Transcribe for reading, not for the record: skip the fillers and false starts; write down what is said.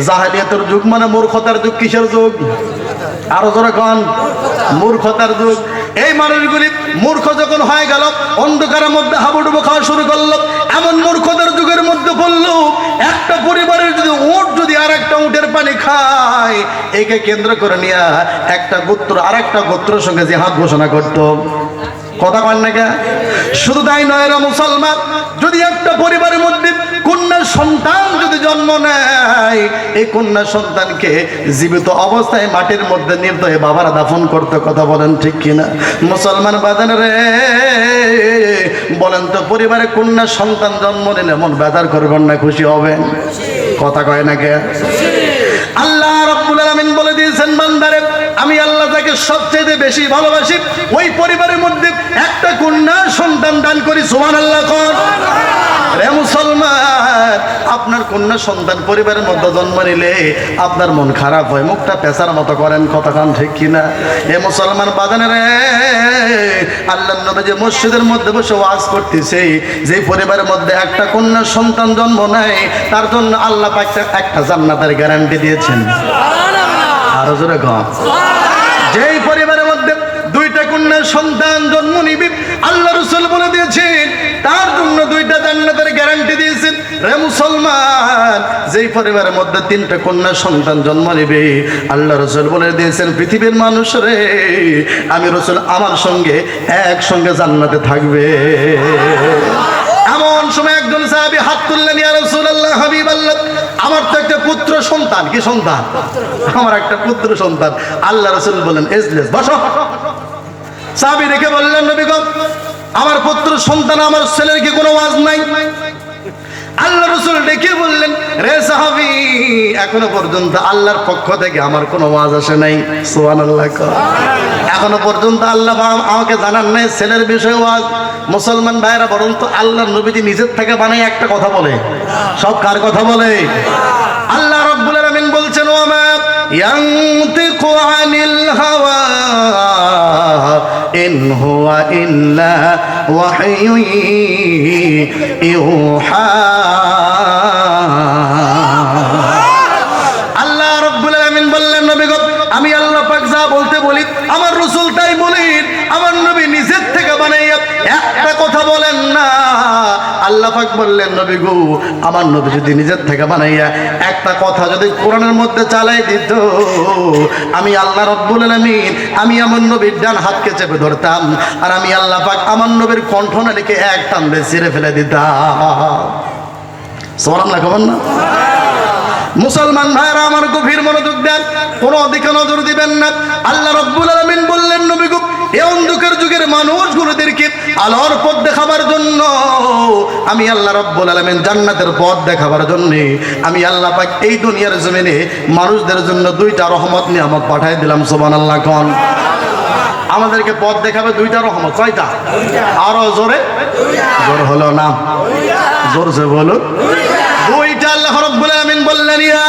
জাহেলিয়াতের যুগ মানে মূর্খতার যুগ। কিসের যুগ? আরো জোরে কোন? মূর্খতার যুগ। এই মানুষগুলি মূর্খ যখন হয়ে গেল, অন্ধকারের মধ্যে হাবুডুবু খাওয়া শুরু করলো, এমন মূর্খতার যুগের মধ্যে পড়লো, একটা পরিবারের যদি উট যদি আর একটা উটের পানি খায়, একে কেন্দ্র করে নিয়ে একটা গোত্র আর একটা গোত্রের সঙ্গে জিহাদ ঘোষণা করতো। কথা কন না কে? শুধু তাই নয় রে মুসলমান, যদি একটা পরিবারের মধ্যে কন্যা সন্তান যদি জন্ম নেয়, এই কন্যা সন্তানকে জীবিত অবস্থায় মাটির মধ্যে নির্দয়ে বাবারা দাফন করতে। কথা বলেন ঠিক কিনা? মুসলমান বাজান রে, বলেন তো পরিবারে কন্যা সন্তান জন্ম নিলে মন বেদার করবেন না খুশি হবেন? কথা কয় না কে? আল্লাহ রাব্বুল আলামিন বলে দিয়েছেন, বান্দারে আমি আল্লাহ তাকে সবচেয়ে বেশি ভালোবাসি ওই পরিবারের মধ্যে একটা কন্যা সন্তান দান করি। সুবহানাল্লাহ কোন? রে মুসলমান, আপনার কন্যা সন্তান পরিবারের মধ্যে জন্ম নিলে আপনার মন খারাপ হয়, মুখটা পেঁচার মতো করেন। কথা কান ঠিক কিনা? এ মুসলমান বাজানে রে, আল্লাহর নবী যে মসজিদের মধ্যে বসে ওয়াজ করতেছে, যে পরিবারের মধ্যে একটা কন্যা সন্তান জন্ম নেয় তার জন্য আল্লাহ পাক একটা জান্নাতের গ্যারান্টি দিয়েছেন। আরো জোরে কন। যেই পরিবারের মধ্যে দুইটা কন্যা সন্তান জন্ম নিবে, আল্লাহ রাসূল বলে দিয়েছেন তার জন্য দুইটা জান্নাতের গ্যারান্টি দিয়েছেন। রে মুসলমান, যেই পরিবারের মধ্যে তিনটা কন্যা সন্তান জন্ম নিবে, আল্লাহ রাসূল বলে দিয়েছেন পৃথিবীর মানুষ রে, আমি রাসূল আমার সঙ্গে একসঙ্গে জান্নাতে থাকবে। এমন সময় একজন সাহাবী হাত তুললেন, ইয়া রাসূলুল্লাহ, হাবিবাল্লাহ, আমার তো একটা পুত্র সন্তান। কি সন্তান? আমার একটা পুত্র সন্তান। আল্লাহ রাসূল বলেন ইজলিস, বসো। সাহাবী রেখে বললেন, নবী গো, আমার পুত্র সন্তান, আমার ছেলের কি কোনো ওয়াজ নাই? আল্লাহ রাসূল ডেকে বললেন, রে সাহাবী, এখনো পর্যন্ত আল্লাহর পক্ষ থেকে আমার কোনো ওয়াজ আসে নাই। সুবহানাল্লাহ। এখনো পর্যন্ত আল্লাহ আমাকে জানান নাই ছেলের বিষয়ে ওয়াজ। মুসলমান ভাইরা, বরং তো আল্লাহর নবীজি নিজের থেকে বানাই একটা কথা বলে। সব কার কথা বলে? আল্লাহ রাব্বুল আলামিন বলছেন, ওয়া ইয়ানতিকু আনিল হাওয়া ইন হুয়া ইল্লা ওয়াহয়ুন ইউহা। আল্লাহ রাব্বুল আলামিন বললেন, নবী গো, আমি আল্লাহ পাক যা বলতে বলি আমার রাসূল তাই বলেন। আমার নবী নিজের থেকে বানাইয়া একটা কথা বলেন না। আল্লাহ পাক বললেন, নবী গো, আমার নবী যদি নিজের থেকে বানাইয়া একটা কথা যদি কোরআনের মধ্যে চালাই দিত, আমি আল্লাহ রাব্বুল আলামিন আমি আমার নবীর ডান হাতকে চেপে ধরতাম, আর আমি আল্লাহ পাক আমার নবীর কণ্ঠনালীকে এক টান দিয়ে ছিঁড়ে ফেলে দিতাম। সুবহানাল্লাহ কবেন না? মুসলমান ভাইরা আমার গভীর মনোযোগ দেন, কোনো দিকে নজর দিবেন না। আল্লাহ রাব্বুল আলামিন বললেন, নবী গো, এই অন্ধকার যুগের মানুষগুলোদেরকে আলোর পথ দেখাবার জন্য আমি আল্লাহ রাব্বুল আলামিন জান্নাতের পথ দেখাবার জন্য আমি আল্লাহ পাক এই দুনিয়ার জমিনে মানুষদের জন্য দুইটা রহমত নিয়ামত পাঠিয়ে দিলাম। সুবহানাল্লাহ কোন? আমাদেরকে পথ দেখাবে দুইটা রহমত। কয়টা? আরো জোরে। জোর হলো না, জোরসে বলো। দুইটা। আল্লাহ রাব্বুল আলামিন বললেন, ইয়া